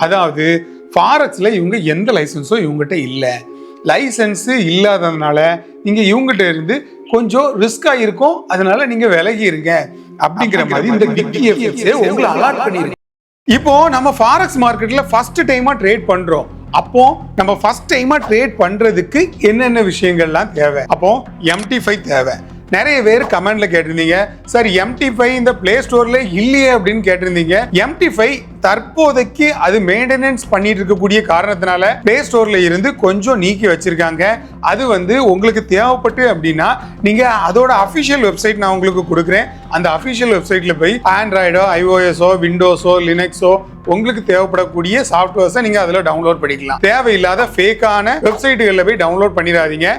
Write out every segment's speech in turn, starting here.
அதாவது ஃபாரெக்ஸ்ல இவங்க எந்த லைசன்ஸும் இவங்ககிட்ட இல்லை. லைசன்ஸ் இல்லாததுனால நீங்க இவங்ககிட்ட இருந்து கொஞ்சம் ரிஸ்கா இருக்கும், அதனால நீங்க விலகி இருங்க அப்படிங்கிற மாதிரி இந்த பிடிஎஃப்ஸே உங்களை அலாட் பண்ணிருக்கு. இப்போ நம்ம ஃபாரெக்ஸ் மார்க்கெட்ல ஃபர்ஸ்ட் டைமா ட்ரேட் பண்றோம். அப்போ நம்ம ஃபர்ஸ்ட் டைமா ட்ரேட் பண்றதுக்கு என்னென்ன விஷயங்கள்லாம் தேவை? அப்போ MT5 தேவை. நிறைய பேர் கமெண்ட்ல கேட்டிருந்தீங்க, சார் MT5 இந்த பிளே ஸ்டோர்ல இல்லையே அப்படின்னு கேட்டிருந்தீங்க. MT5 தற்போதைக்கு அது மெயின்டெனன்ஸ் பண்ணிட்டு இருக்கக்கூடிய காரணத்தினால பிளே ஸ்டோர்ல இருந்து கொஞ்சம் நீக்கி வச்சிருக்காங்க. அது உங்களுக்கு தேவைப்பட்டு அப்படின்னா நீங்க அதோட அபிஷியல் வெப்சைட் நான் உங்களுக்கு கொடுக்குறேன். அந்த அபிஷியல் வெப்சைட்ல போய் ஆண்ட்ராய்டோ, iOS-ஓ, விண்டோஸோ, லினக்ஸோ உங்களுக்கு தேவைப்படக்கூடிய சாஃப்ட்வேர்ஸை நீங்க அதுல டவுன்லோட் பண்ணிக்கலாம். தேவையில்லாத ஃபேக்கான வெப்சைட்டுகளில் போய் டவுன்லோட் பண்ணிடாதீங்க.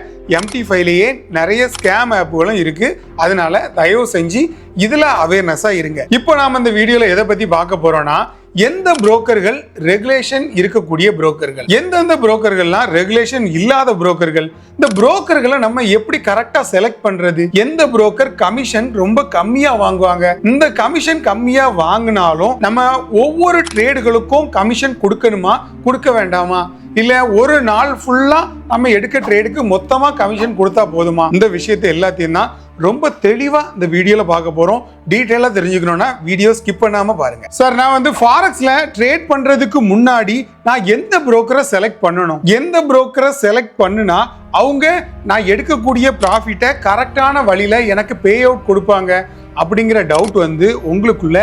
MT5லயே நிறைய ஸ்கேம் ஆப்புகளும் இருக்கு. அதனால தயவு செஞ்சு இதுல அவேர்னஸா இருங்க. இப்போ நாம இந்த வீடியோல எதை பத்தி பார்க்க போறோம்னா, எந்த புரோக்கர்கள் ரெகுலேஷன் இருக்கக்கூடிய புரோக்கர்கள், எந்தெந்த புரோக்கர்கள்லாம் ரெகுலேஷன் இல்லாத புரோக்கர்கள், இந்த புரோக்கர்களை நம்ம எப்படி கரெக்டா செலக்ட் பண்றது, எந்த புரோக்கர் கமிஷன் ரொம்ப கம்மியா வாங்குவாங்க, இந்த கமிஷன் கம்மியா வாங்கினாலும் நம்ம ஒவ்வொரு ட்ரேடுகளுக்கும் கமிஷன் கொடுக்கணுமா கொடுக்க வேண்டாமா, இல்ல ஒரு நாள் ஃபுல்லா நம்ம எடுக்க ட்ரேடுக்கு மொத்தமா கமிஷன் கொடுத்தா போதுமா, இந்த விஷயத்தை எல்லாத்தையும் தான் ரொம்ப தெளிவா இந்த வீடியோல பார்க்க போறோம். டீடைலா தெரிஞ்சுக்கணும்னா வீடியோ ஸ்கிப் பண்ணாம பாருங்க. சார் நான் ஃபாரெக்ஸ்ல ட்ரேட் பண்றதுக்கு முன்னாடி நான் எந்த புரோக்கரை செலக்ட் பண்ணணும், எந்த புரோக்கரை செலக்ட் பண்ணுனா அவங்க நான் எடுக்கக்கூடிய ப்ராஃபிட்டை கரெக்டான வழியில எனக்கு பே அவுட் கொடுப்பாங்க அப்படிங்கிற டவுட் உங்களுக்குள்ள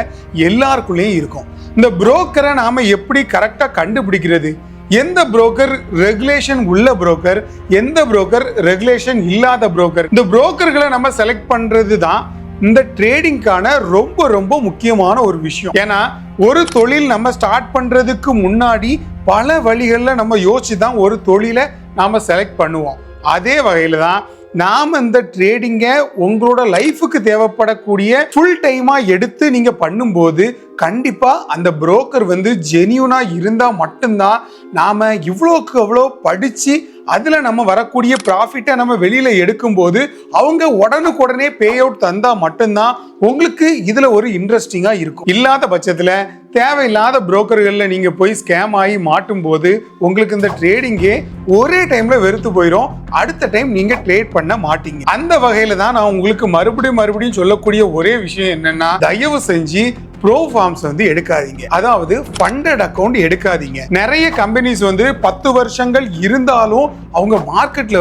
எல்லாருக்குள்ளேயும் இருக்கும். இந்த புரோக்கரை நாம எப்படி கரெக்டா கண்டுபிடிக்கிறது, எந்த புரோக்கர் ரெகுலேஷன் உள்ள புரோக்கர், எந்த புரோக்கர் ரெகுலேஷன் இல்லாத புரோக்கர், இந்த புரோக்கர்களை நம்ம செலக்ட் பண்றது தான் இந்த ட்ரேடிங்கான ரொம்ப ரொம்ப முக்கியமான ஒரு விஷயம். ஏன்னா ஒரு தொழில் நம்ம ஸ்டார்ட் பண்றதுக்கு முன்னாடி பல வழிகள்ல நம்ம யோசிச்சு தான் ஒரு தொழிலை நாம செலக்ட் பண்ணுவோம். அதே வகையில தான் நாம இந்த ட்ரேடிங்கை உங்களோட லைஃபுக்கு தேவைப்படக்கூடிய ஃபுல் டைமா எடுத்து நீங்க பண்ணும்போது கண்டிப்பா அந்த புரோக்கர் ஜெனியூனா இருந்தா மட்டும்தான் நாம இவ்வளோக்கு அவ்வளோ படிச்சு அதுல நம்ம வரக்கூடிய ப்ராஃபிட்டை நம்ம வெளியில எடுக்கும் போது அவங்க உடனுக்குடனே பே அவுட் தந்தா மட்டும்தான் உங்களுக்கு இதுல ஒரு இன்ட்ரெஸ்டிங்கா இருக்கும். இல்லாத பட்சத்துல தேவையில்லாத புரோக்கர்கள்ல நீங்க போய் ஸ்கேம் ஆகி மாட்டும் போது உங்களுக்கு இந்த ட்ரேடிங்கே ஒரே டைம்ல வெறுத்து போயிடும். அடுத்த டைம் நீங்க ட்ரேட் பண்ண மாட்டீங்க. அந்த வகையில தான் நான் உங்களுக்கு மறுபடியும் சொல்லக்கூடிய ஒரே விஷயம் என்னன்னா, தயவு செஞ்சு ப்ரோ ஃபார்ம்ஸ் எடுக்காதீங்க. அதாவது ஃபண்டட் அக்கவுண்ட் எடுக்காதீங்க. நிறைய கம்பெனிஸ் 10 வருஷங்கள் இருந்தாலும் அவங்க மார்க்கெட்ல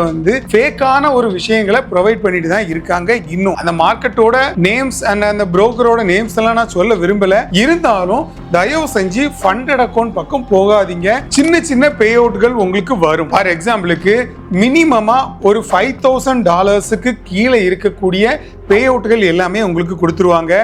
ஃபேக்கான ஒரு விஷயங்களை ப்ரொவைட் பண்ணிட்டு தான் இருக்காங்க. இன்னும் அந்த மார்க்கெட்டோட நேம்ஸ் அண்ட் அந்த புரோக்கரோட நேம்ஸ் எல்லாம் நான் சொல்ல விரும்பல. இருந்தாலும் தயவு செஞ்சு ஃபண்டட் அக்கவுண்ட் பக்கம் போகாதீங்க. சின்ன சின்ன பே அவுட்கள் உங்களுக்கு வரும். ஃபார் எக்ஸாம்பிளுக்கு மினிமமா ஒரு $5,000 கீழே இருக்கக்கூடிய பே அவுட்கள் எல்லாமே உங்களுக்கு கொடுத்துருவாங்க.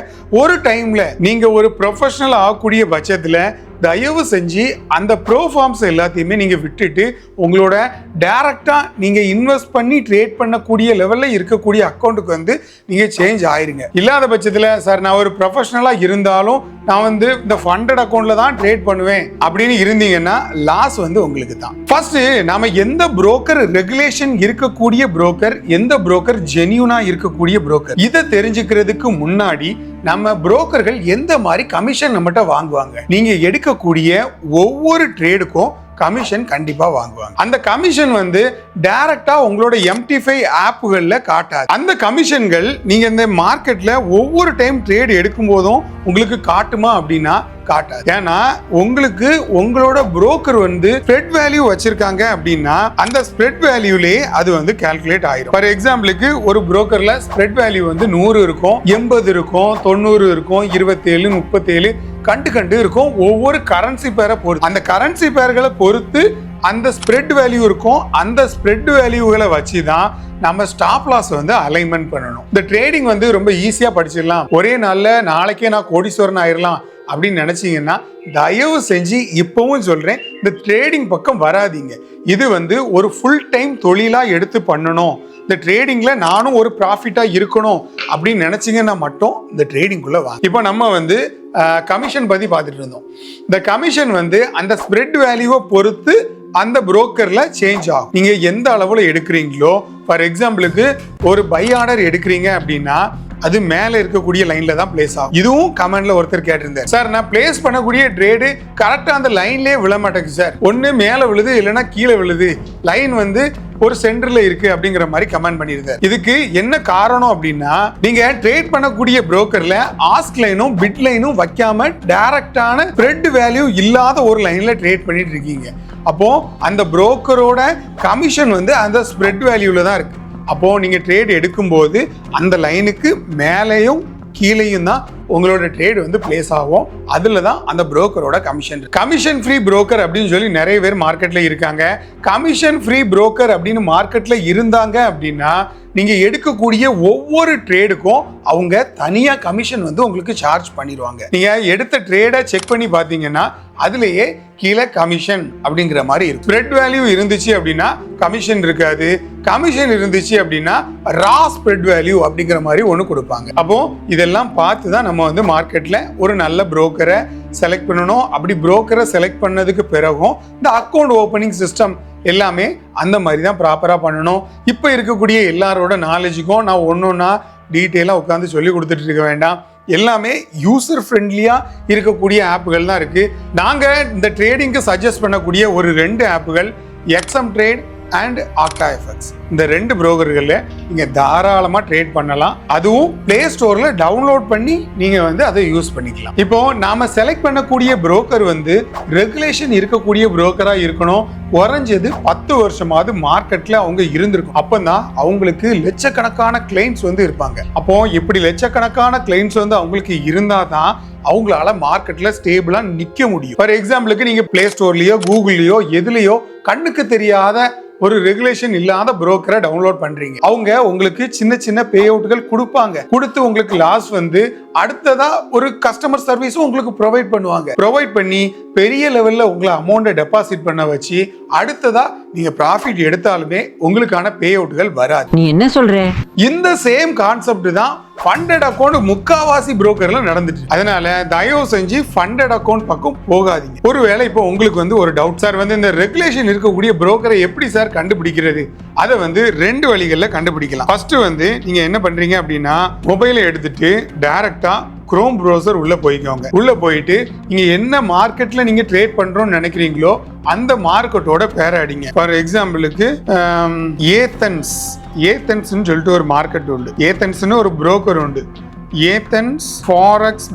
ஒரு டைம்ல நீங்க ஒரு ப்ரொஃபஷனல் ஆகக்கூடிய பட்சத்துல தயவு செஞ்சு அந்த ப்ரோ ஃபார்ம்ஸ் எல்லாத்தையுமே நீங்க விட்டுட்டு உங்களோட டைரக்டா நீங்க இன்வெஸ்ட் பண்ணி ட்ரேட் பண்ணக்கூடிய லெவல்ல இருக்கக்கூடிய அக்கௌண்ட்டுக்கு நீங்க சேஞ்ச் ஆயிருங்க. இல்லாத பட்சத்துல சார் நான் ஒரு ப்ரொஃபஷனலா இருந்தாலும் நான் இந்த ஃபண்டட் அக்கௌண்ட்ல தான் ட்ரேட் பண்ணுவேன் அப்படின்னு இருந்தீங்கன்னா லாஸ் உங்களுக்கு தான். ஃபர்ஸ்ட் நாம எந்த புரோக்கர் ரெகுலேஷன் இருக்கக்கூடிய புரோக்கர், எந்த புரோக்கர் ஜெனியூனா இருக்கக்கூடிய புரோக்கர், இதை தெரிஞ்சுக்கிறதுக்கு முன்னாடி நம்ம புரோக்கர்கள் எந்த மாதிரி கமிஷன் நம்மகிட்ட வாங்குவாங்க, நீங்க எடுக்கக்கூடிய ஒவ்வொரு ட்ரேடுக்கும் கமிஷன் கண்டிப்பா வாங்குவாங்க. அந்த கமிஷன் டைரக்டா உங்களோட MT5 ஆப்புகள்ல காட்டாது. அந்த கமிஷன்கள் நீங்க இந்த மார்க்கெட்ல ஒவ்வொரு டைம் ட்ரேட் எடுக்கும் போதும் உங்களுக்கு காட்டுமா அப்படின்னா காட்டாது. ஏன்னா உங்களுக்கு உங்களோட புரோக்கர் ஸ்ப்ரெட் வேல்யூ வச்சிருக்காங்க அப்படின்னா அந்த ஸ்ப்ரெட் வேல்யூலே அது கால்குலேட் ஆயிரும். ஃபார் எக்ஸாம்பிளுக்கு ஒரு புரோக்கர்ல ஸ்ப்ரெட் வேல்யூ 100 இருக்கும், 80 இருக்கும், 90 இருக்கும், 27, 37 கண்டு இருக்கும். ஒவ்வொரு கரன்சி பேரை பொறுத்து, அந்த கரன்சி பேர்களை பொறுத்து அந்த ஸ்ப்ரெட் வேல்யூ இருக்கும். அந்த ஸ்ப்ரெட் வேல்யூகளை வச்சு தான் நம்ம ஸ்டாப் லாஸ் அலைன்மெண்ட் பண்ணணும். இந்த ட்ரேடிங் ரொம்ப ஈஸியா படிச்சிடலாம், ஒரே நாள்ல நாளைக்கே நான் கோடீஸ்வரன் ஆயிரலாம் அப்படின்னு நினைச்சீங்கன்னா தயவு செஞ்சு இப்பவும் சொல்றேன், இந்த ட்ரேடிங் பக்கம் வராதீங்க. இது ஒரு ஃபுல் டைம் தொழிலா எடுத்து பண்ணணும், இந்த ட்ரேடிங்ல நானும் ஒரு ப்ராஃபிட்டா இருக்கணும் அப்படின்னு நினைச்சீங்கன்னா மட்டும் இந்த ட்ரேடிங்குள்ள வாங்க. இப்போ நம்ம கமிஷன் பத்தி பார்த்துட்டு இருந்தோம். இந்த கமிஷன் அந்த ஸ்ப்ரெட் வேல்யூவை பொறுத்து அந்த புரோக்கர்ல சேஞ்ச் ஆகும். நீங்க எந்த அளவுல எடுக்கிறீங்களோ, ஃபார் எக்ஸாம்பிளுக்கு ஒரு பை ஆர்டர் எடுக்கிறீங்க அப்படின்னா அது மேல இருக்கக்கூடிய லைன்ல தான் பிளேஸ் ஆகும். இதுவும் கமெண்ட்ல ஒருத்தர் கேட்டிருந்தார், சார் நான் பிளேஸ் பண்ணக்கூடிய ட்ரேடு கரெக்டா அந்த லைன்லயே விழ மாட்டேங்குது சார், ஒண்ணு மேல விழுது இல்லைன்னா கீழே விழுது, லைன் வந்து ஒரு சென்டர்ல இருக்கு அப்படிங்கிற மாதிரி கமெண்ட் பண்ணியிருந்தார். இதுக்கு என்ன காரணம் அப்படின்னா, நீங்க ட்ரேட் பண்ணக்கூடிய புரோக்கர்ல ஆஸ்க் லைனும் பிட் லைனும் வைக்காம டைரக்டான ஸ்ப்ரெட் வேல்யூ இல்லாத ஒரு லைன்ல ட்ரேட் பண்ணிட்டு இருக்கீங்க. அப்போ அந்த புரோக்கரோட கமிஷன் வந்து அந்த ஸ்ப்ரெட் வேல்யூல தான் இருக்கு. அப்போ நீங்க ட்ரேட் எடுக்கும்போது அந்த லைனுக்கு மேலேயும் கீழேயும் தான் உங்களோட ட்ரேட் வந்து பிளேஸ் ஆகும். அதுல தான் அந்த புரோக்கரோட கமிஷன் ஃப்ரீ புரோக்கர் அப்படின்னு சொல்லி நிறைய பேர் மார்க்கெட்ல இருக்காங்க. கமிஷன் ஃப்ரீ புரோக்கர் அப்படின்னு மார்க்கெட்ல இருந்தாங்க அப்படின்னா நீங்க எடுக்கக்கூடிய ஒவ்வொரு ட்ரேடுக்கும் அவங்க தனியா கமிஷன் வந்து உங்களுக்கு சார்ஜ் பண்ணிடுவாங்க. நீங்க எடுத்த ட்ரேடை செக் பண்ணி பார்த்தீங்கன்னா அதுலயே கீழே கமிஷன் அப்படிங்கிற மாதிரி இருக்கும். ஸ்ப்ரெட் வேல்யூ இருந்துச்சு அப்படின்னா கமிஷன் இருக்காது, கமிஷன் இருந்துச்சு அப்படின்னா ரா ஸ்ப்ரெட் வேல்யூ அப்படிங்கிற மாதிரி ஒன்று கொடுப்பாங்க. அப்போ இதெல்லாம் பார்த்து தான் நம்ம வந்து மார்க்கெட்ல ஒரு நல்ல புரோக்கரை செலக்ட் பண்ணணும். அப்படி புரோக்கரை செலக்ட் பண்ணதுக்கு பிறகும் இந்த அக்கௌண்ட் ஓப்பனிங் சிஸ்டம் எல்லாமே அந்த மாதிரி தான் ப்ராப்பராக பண்ணணும். இப்போ இருக்கக்கூடிய எல்லாரோட நாலேஜுக்கும் நான் ஒன்றொன்னா டீட்டெயிலாக உட்காந்து சொல்லி கொடுத்துட்டு இருக்க வேண்டாம். எல்லாமே யூசர் ஃப்ரெண்ட்லியாக இருக்கக்கூடிய ஆப்புகள் தான் இருக்குது. நாங்கள் இந்த ட்ரேடிங்க்கு சஜஸ்ட் பண்ணக்கூடிய ஒரு 2 ஆப்புகள் XM ட்ரேட் அண்ட் OctaFX. இந்த 2 புரோக்கர்களில் நீங்கள் தாராளமாக ட்ரேட் பண்ணலாம். அதுவும் பிளே ஸ்டோரில் டவுன்லோட் பண்ணி நீங்கள் வந்து அதை யூஸ் பண்ணிக்கலாம். இப்போ நாம செலக்ட் பண்ணக்கூடிய புரோக்கர் வந்து ரெகுலேஷன் இருக்கக்கூடிய புரோக்கராக இருக்கணும். குறைஞ்சது 10 வருஷமாவது மார்க்கெட்ல அவங்க இருந்திருக்கும். அப்பதான் அவங்களுக்கு லட்சக்கணக்கான கிளைண்ட்ஸ் வந்து இருப்பாங்க. அப்போ இப்படி லட்சக்கணக்கான கிளைண்ட்ஸ் வந்து அவங்களுக்கு இருந்தாதான் அவங்களால மார்க்கெட்ல ஸ்டேபிளா நிக்க முடியும். ஃபார் எக்ஸாம்பிளுக்கு நீங்க பிளே ஸ்டோர்லயோ கூகுள்லயோ எதுலயோ கண்ணுக்கு தெரியாத ஒரு ரெகுலேஷன் இல்லாத புரோக்கரை டவுன்லோட் பண்றீங்க. அவங்க உங்களுக்கு சின்ன சின்ன பே அவுட்கள் கொடுப்பாங்க. கொடுத்து உங்களுக்கு லாஸ் வந்து அடுத்ததா ஒரு கஸ்டமர் சர்வீஸும் உங்களுக்கு ப்ரொவைட் பண்ணுவாங்க. ப்ரொவைட் பண்ணி பெரிய லெவல்ல உங்களை அமௌண்ட்டை டெபாசிட் பண்ண வச்சு அடுத்ததா நீங்க ப்ராஃபிட் எடுத்தாலுமே உங்களுக்கான பே அவுட்கள் வராது. நீ என்ன சொல்ற? இந்த சேம் கான்செப்ட் தான் ஃபண்டட் அக்கௌண்ட் முக்காவாசி புரோக்கர்ல நடந்துட்டு. அதனால தயவு செஞ்சு ஃபண்டட் அக்கௌண்ட் பக்கம் போகாதீங்க. ஒருவேளை இப்போ உங்களுக்கு வந்து ஒரு டவுட், சார் வந்து இந்த ரெகுலேஷன் இருக்கக்கூடிய புரோக்கரை எப்படி சார் கண்டுபிடிக்கிறது? அதை வந்து 2 வழிகளில் கண்டுபிடிக்கலாம். ஃபர்ஸ்ட் வந்து நீங்க என்ன பண்றீங்க அப்படின்னா மொபைலை எடுத்துட்டு டைரக்டா குரோம் ப்ரௌசர் உள்ள போய்க்கோங்க. உள்ள போயிட்டு நீங்க என்ன மார்க்கெட்ல நீங்க ட்ரேட் பண்றோம்னு நினைக்கிறீங்களோ அந்த மார்க்கெட்டோட பேரை அடிங்க. ஃபார் எக்ஸாம்பிளுக்கு ஏத்தன்ஸ்னு சொல்லிட்டு ஒரு மார்க்கெட் உண்டு. ஏத்தன்ஸ்னு ஒரு புரோக்கர் உண்டு. Athens forex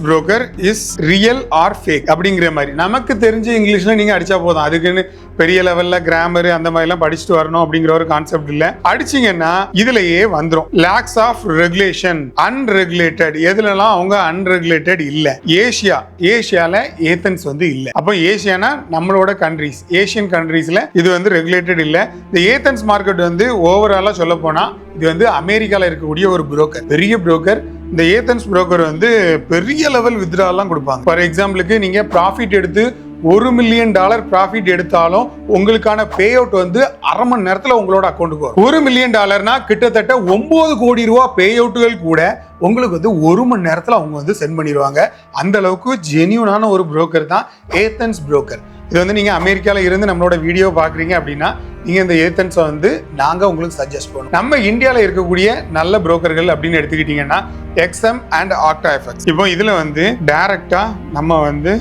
broker is real or fake அப்படிங்கிற மாதிரி நமக்கு தெரிஞ்ச இங்கிலீஷ்ல நீங்க அடிச்சா போதும். அதுக்குன்னு பெரிய லெவல்ல கிராமர் அந்த மாதிரி எல்லாம் படிச்சுட்டு வரணும் அப்படிங்கிற ஒரு கான்செப்ட் இல்ல. அடிச்சீங்கன்னா இதுலயே வந்துரும் லாக்ஸ் ஆஃப் ரெகுலேஷன் அன்ரெகுலேட்டட். எதுலலாம் அவங்க அன்ரெகுலேட்டட் இல்ல. ஏசியால ஏத்தன்ஸ் வந்து இல்ல. அப்போ ஏசியானா நம்மளோட கண்ட்ரிஸ், ஏசியன் கண்ட்ரீஸ்ல இது வந்து ரெகுலேட்டட் இல்ல. இந்த ஏத்தன்ஸ் மார்க்கெட் வந்து ஓவராலா சொல்ல போனா இது வந்து அமெரிக்கால இருக்கக்கூடிய ஒரு புரோக்கர், பெரிய புரோக்கர். இந்த ஏத்தன்ஸ் புரோக்கர் வந்து பெரிய லெவல் வித்ட்ராலாம் கொடுப்பாங்க. ஃபார் எக்ஸாம்பிளுக்கு நீங்க ப்ராஃபிட் எடுத்து $1 மில்லியன் ப்ராஃபிட் எடுத்தாலும் உங்களுக்கான பே அவுட் வந்து அரை மணி நேரத்துல உங்களோட அக்கௌண்ட்டுக்கு வரும். $1 மில்லியன் கிட்டத்தட்ட 9 கோடி ரூபாய் பே அவுட்டுகள் கூட உங்களுக்கு வந்து 1 மணி நேரத்துல அவங்க வந்து சென்ட் பண்ணிடுவாங்க. அந்த அளவுக்கு ஜெனியூனான ஒரு புரோக்கர் தான் ஏத்தன்ஸ் புரோக்கர். இது வந்து நீங்க அமெரிக்கால இருந்து நம்மளோட வீடியோ பாக்குறீங்க அப்படின்னா நீங்க இந்த ஏத்தன்ஸை வந்து நாங்க உங்களுக்கு சஜஸ்ட் பண்ணுவோம். நம்ம இந்தியாவில் இருக்கக்கூடிய நல்ல புரோக்கர்கள் அப்படின்னு எடுத்துக்கிட்டீங்கன்னா XM அண்ட் OctaFX. இப்போ இதுல வந்து டைரக்டா நம்ம வந்து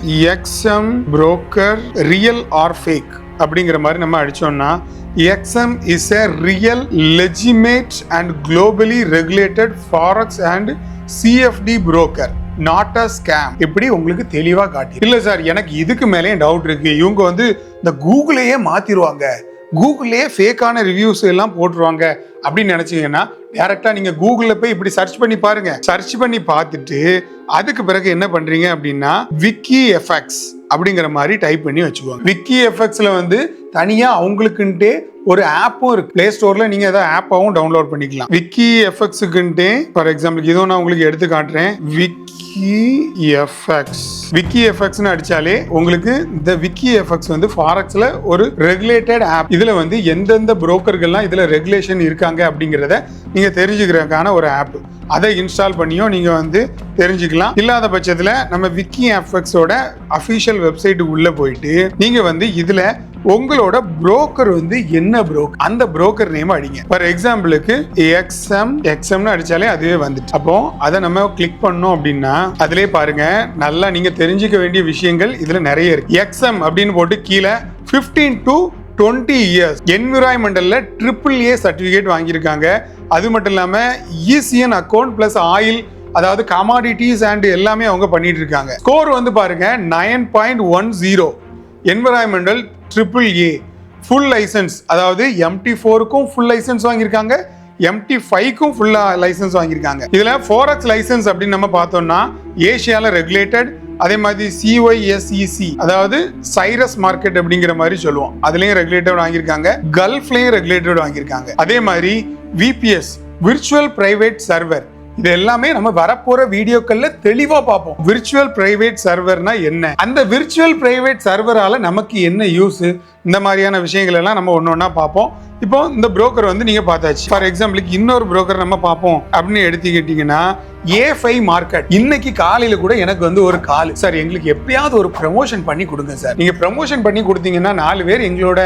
XM broker real or fake அப்படிங்கிற மாதிரி நம்ம அடிச்சோம்னா XM is a real legitimate and globally regulated forex and CFD broker, not a scam. இப்படி உங்களுக்கு தெளிவா காட்டி. இல்ல சார் எனக்கு இதுக்கு மேலே டவுட் இருக்கு, இவங்க வந்து இந்த கூகுளையே மாத்திடுவாங்க, கூகுள்லயே ஃபேக்கான ரிவ்யூஸ் எல்லாம் போட்டுருவாங்க அப்படின்னு நினைச்சீங்கன்னா டைரக்டா நீங்க கூகுள்ல போய் இப்படி சர்ச் பண்ணி பாருங்க. சர்ச் பண்ணி பார்த்துட்டு அதுக்கு பிறகு என்ன பண்றீங்க அப்படின்னா WikiFX அப்படிங்கிற மாதிரி டைப் பண்ணி வச்சுக்கோங்க. WikiFXல வந்து தனியா அவங்களுக்குன்ட்டே ஒரு ஆப்பும் இருக்கு. பிளே ஸ்டோர்ல நீங்க ஏதாவது ஆப்பாவும் டவுன்லோட் பண்ணிக்கலாம். WikiFXக்குன்ட்டே ஃபார் எக்ஸாம்பிள் இதோ நான் உங்களுக்கு எடுத்து காட்டுறேன். WikiFXன்னு அடிச்சாலே உங்களுக்கு இந்த WikiFX வந்து ஃபாரெக்ஸ்ல ஒரு ரெகுலேட்டட் ஆப். இதுல வந்து எந்தெந்த புரோக்கர்கள்லாம் இதுல ரெகுலேஷன் இருக்காங்க அப்படிங்கிறத நீங்க தெரிஞ்சுக்கிறதுக்கான ஒரு ஆப். அதை இன்ஸ்டால் பண்ணியும் நீங்க வந்து தெரிஞ்சுக்கலாம். இல்லாத பட்சத்துல நம்ம WikiFXோட அஃபிஷியல் வெப்சைட் உள்ள போயிட்டு நீங்க வந்து இதுல உங்களோட புரோக்கர் வந்து என்ன புரோக்கர், அந்த புரோக்கர் நேம் அடிங்க. ஃபார் எக்ஸாம்பிளுக்கு எக்ஸ்எம்னு அடிச்சாலே அதுவே வந்துட்டு. அப்போ அதை நம்ம கிளிக் பண்ணோம் அப்படின்னா அதிலே பாருங்க, நல்லா நீங்க தெரிஞ்சுக்க வேண்டிய விஷயங்கள் இதுல நிறைய இருக்கு. எக்ஸ்எம் அப்படின்னு போட்டு கீழே 15 to 20 இயர்ஸ் என்விரான்மெண்டல்ல AAA சர்டிபிகேட் வாங்கியிருக்காங்க. அது மட்டும் இல்லாம ECN அக்கௌண்ட் பிளஸ் ஆயில், அதாவது கமாடிட்டிஸ் அண்ட் எல்லாமே அவங்க பண்ணிட்டு இருக்காங்க. ஸ்கோர் வந்து பாருங்க 9.10, என்விரான்மெண்டல் AAA, ஃபுல் லைசன்ஸ், அதாவது MT4க்கும் ஃபுல் லைசன்ஸ் வாங்கியிருக்காங்க, MT5க்கும் ஃபுல்லா லைசன்ஸ் வாங்கியிருக்காங்க. இதுல ஃபாரெக்ஸ் லைசன்ஸ் அப்படின்னு நம்ம பார்த்தோம்னா ஏசியால ரெகுலேட்டட், அதே மாதிரி CYSEC, அதாவது சைரஸ் மார்க்கெட் அப்படிங்கிற மாதிரி சொல்லுவோம், அதுலயும் ரெகுலேட்டட் வாங்கியிருக்காங்க, கல்ஃப்லயும் ரெகுலேட்டட் வாங்கியிருக்காங்க. அதே மாதிரி VPS, விர்ச்சுவல் பிரைவேட் சர்வர், இது எல்லாமே நம்ம வரப்போற வீடியோக்கள்ல தெளிவா பார்ப்போம். விர்ச்சுவல் பிரைவேட் சர்வர்னா என்ன, அந்த விர்ச்சுவல் பிரைவேட் சர்வரால நமக்கு என்ன யூஸ், இந்த மாதிரியான விஷயங்கள் எல்லாம் நம்ம ஒன்னொன்னா பார்ப்போம். இப்போ இந்த புரோக்கர் வந்து நீங்க பார்த்தாச்சு. ஃபார் எக்ஸாம்பிளுக்கு இன்னொரு புரோக்கர் நம்ம பார்ப்போம் அப்படின்னு எடுத்துக்கிட்டீங்கன்னா A5 மார்க்கெட். இன்னைக்கு காலையில கூட எனக்கு வந்து ஒரு கால், சார் எங்களுக்கு எப்படியாவது ஒரு ப்ரமோஷன் பண்ணி கொடுங்க சார், நீங்க ப்ரமோஷன் பண்ணி கொடுத்தீங்கன்னா 4 பேர் எங்களோட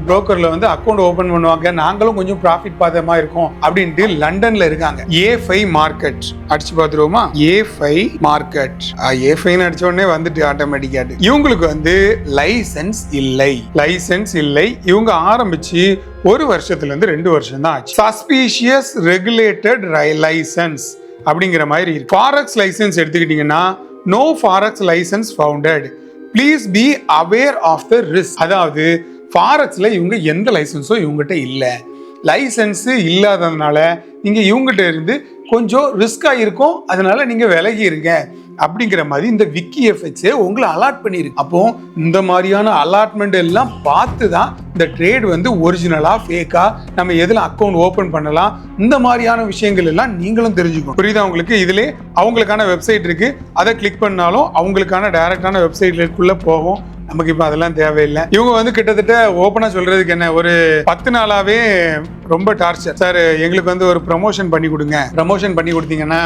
புரோக்கர்ல வந்து அக்கௌண்ட் ஓபன் பண்ணுவாங்க, நாங்களும் கொஞ்சம் ப்ராஃபிட் பார்த்தமா இருக்கும் அப்படின்ட்டு லண்டன்ல இருக்காங்க. A5 மார்க்கெட் அடிச்சு பார்த்துருவோமா? A5 மார்க்கெட், A5 அடிச்ச உடனே வந்துட்டு ஆட்டோமேட்டிக்கா இவங்களுக்கு வந்து லைசன்ஸ் இல்லை. இவங்க ஆரம்பிச்சு 1 வருஷத்துல இருந்து 2 வருஷம் தான் ஆச்சு. சஸ்பீஷியஸ் ரெகுலேட்டட் லைசன்ஸ் அப்படிங்கிற மாதிரி இருக்கு. ஃபாரெக்ஸ் லைசன்ஸ் எடுத்துக்கிட்டீங்கன்னா no forex licence founded, please be aware of the risk. அதாவது ஃபாரெக்ஸ்ல இவங்க எந்த லைசன்ஸும் இவங்ககிட்ட இல்லை, லைசன்ஸ் இல்லாததுனால நீங்க இவங்ககிட்ட இருந்து கொஞ்சம் ரிஸ்கா இருக்கும், அதனால நீங்க விலகி இருங்க அப்படிங்கிற மாதிரி இந்த WikiFX உங்களை அலாட் பண்ணிருக்கு. அப்போ இந்த மாதிரியான அலாட்மெண்ட் எல்லாம் பார்த்து தான் இந்த ட்ரேட் வந்து ஒரிஜினலா ஃபேக்கா, நம்ம எதுல அக்கௌண்ட் ஓபன் பண்ணலாம், இந்த மாதிரியான விஷயங்கள் எல்லாம் நீங்களும் தெரிஞ்சுக்கணும். புரியுதா உங்களுக்கு? இதுல அவங்களுக்கான வெப்சைட் இருக்கு, அதை கிளிக் பண்ணாலும் அவங்களுக்கான டைரக்டான வெப்சைட்க்குள்ள போகும். நமக்கு இப்ப அதெல்லாம் தேவையில்லை. இவங்க வந்து கிட்டத்தட்ட ஓப்பனா சொல்றதுக்கு என்ன, ஒரு 10 நாளாவே ரொம்ப டார்ச்சர். சார் எங்களுக்கு வந்து ஒரு ப்ரமோஷன் பண்ணி கொடுங்க, ப்ரமோஷன் பண்ணி கொடுத்தீங்கன்னா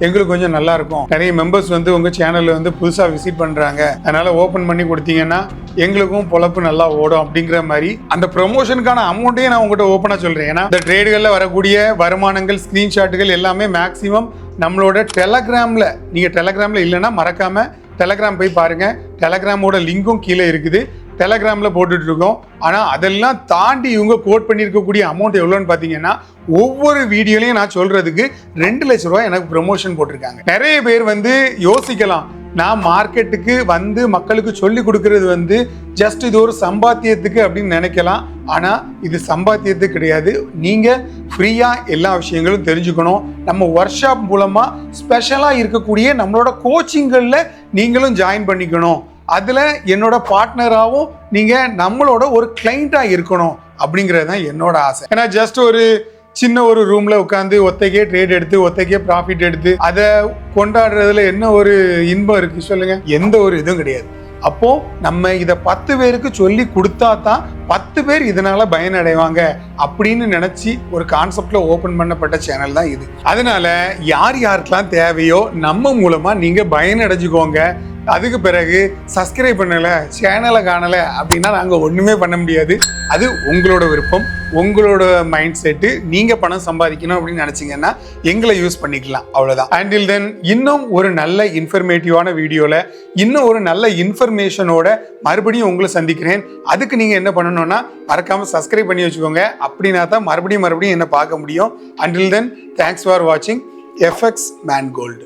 எங்களுக்கு கொஞ்சம் நல்லா இருக்கும், நிறைய மெம்பர்ஸ் வந்து உங்க சேனல்ல வந்து புதுசா விசிட் பண்றாங்க, அதனால ஓபன் பண்ணி கொடுத்தீங்கன்னா எங்களுக்கும் பொழப்பு நல்லா ஓடும் அப்படிங்கிற மாதிரி அந்த ப்ரமோஷனுக்கான அமௌண்ட்டையும் நான் உங்ககிட்ட ஓப்பனா சொல்றேன். ஏன்னா இந்த ட்ரேடுகள்ல வரக்கூடிய வருமானங்கள், ஸ்கிரீன்ஷாட்டுகள் எல்லாமே மேக்சிமம் நம்மளோட டெலகிராம்ல, நீங்க டெலகிராம்ல இல்லைன்னா மறக்காம டெலகிராம் போய் பாருங்க, டெலகிராமோட லிங்கும் கீழே இருக்குது, டெலகிராம்ல போட்டுட்டு இருக்கோம். ஆனா அதெல்லாம் தாண்டி இவங்க கோட் பண்ணியிருக்கக்கூடிய அமௌண்ட் எவ்வளோன்னு பார்த்தீங்கன்னா ஒவ்வொரு வீடியோலையும் நான் சொல்றதுக்கு 2 லட்ச ரூபாய் எனக்கு ப்ரமோஷன் போட்டிருக்காங்க. நிறைய பேர் வந்து யோசிக்கலாம், நான் மார்க்கெட்டுக்கு வந்து மக்களுக்கு சொல்லி கொடுக்கறது வந்து ஜஸ்ட் இது ஒரு சம்பாத்தியத்துக்கு அப்படின்னு நினைக்கலாம். ஆனா இது சம்பாத்தியத்துக்கு கிடையாது. நீங்க ஃப்ரீயா எல்லா விஷயங்களும் தெரிஞ்சுக்கணும். நம்ம ஒர்க் ஷாப் மூலமா ஸ்பெஷலா இருக்கக்கூடிய நம்மளோட கோச்சிங்கள்ல நீங்களும் ஜாயின் பண்ணிக்கணும். அதுல என்னோட பார்ட்னராகவும் நீங்க நம்மளோட ஒரு கிளைண்டா இருக்கணும் அப்படிங்கிறது தான் என்னோட ஆசை. ஏன்னா ஜஸ்ட் ஒரு சின்ன ஒரு ரூம்ல உட்காந்து ஒத்தைக்கே ட்ரேட் எடுத்து ஒத்தைக்கே ப்ராஃபிட் எடுத்து அதை கொண்டாடுறதுல என்ன ஒரு இன்பம் இருக்கு சொல்லுங்க? எந்த ஒரு இதுவும் கிடையாது. அப்போ நம்ம இதை 10 பேருக்கு சொல்லி கொடுத்தா தான் 10 பேர் இதனால பயனடைவாங்க அப்படின்னு நினைச்சு ஒரு கான்செப்ட்ல ஓபன் பண்ணப்பட்ட சேனல் தான் இது. அதனால யார் யாருக்கெல்லாம் தேவையோ நம்ம மூலமா நீங்க பயனடைஞ்சுக்கோங்க. அதுக்கு பிறகு சப்ஸ்கிரைப் பண்ணல, சேனலை காணல அப்படின்னா நாங்க ஒண்ணுமே பண்ண முடியாது. அது உங்களோட விருப்பம், உங்களோட மைண்ட் செட்டு. நீங்க பணம் சம்பாதிக்கணும் அப்படின்னு நினைச்சீங்கன்னா எங்களை யூஸ் பண்ணிக்கலாம், அவ்வளவுதான். அண்டில் தென் இன்னும் ஒரு நல்ல இன்ஃபர்மேட்டிவான வீடியோல இன்னும் ஒரு நல்ல இன்ஃபர்மேஷனோட மறுபடியும் உங்களை சந்திக்கிறேன். அதுக்கு நீங்க என்ன பண்ணணும்னா மறக்காம சப்ஸ்கிரைப் பண்ணி வச்சுக்கோங்க. அப்படின்னா தான் மறுபடியும் என்ன பார்க்க முடியும். அண்டில் தென் தேங்க்ஸ் ஃபார் வாட்சிங் FX Mangold.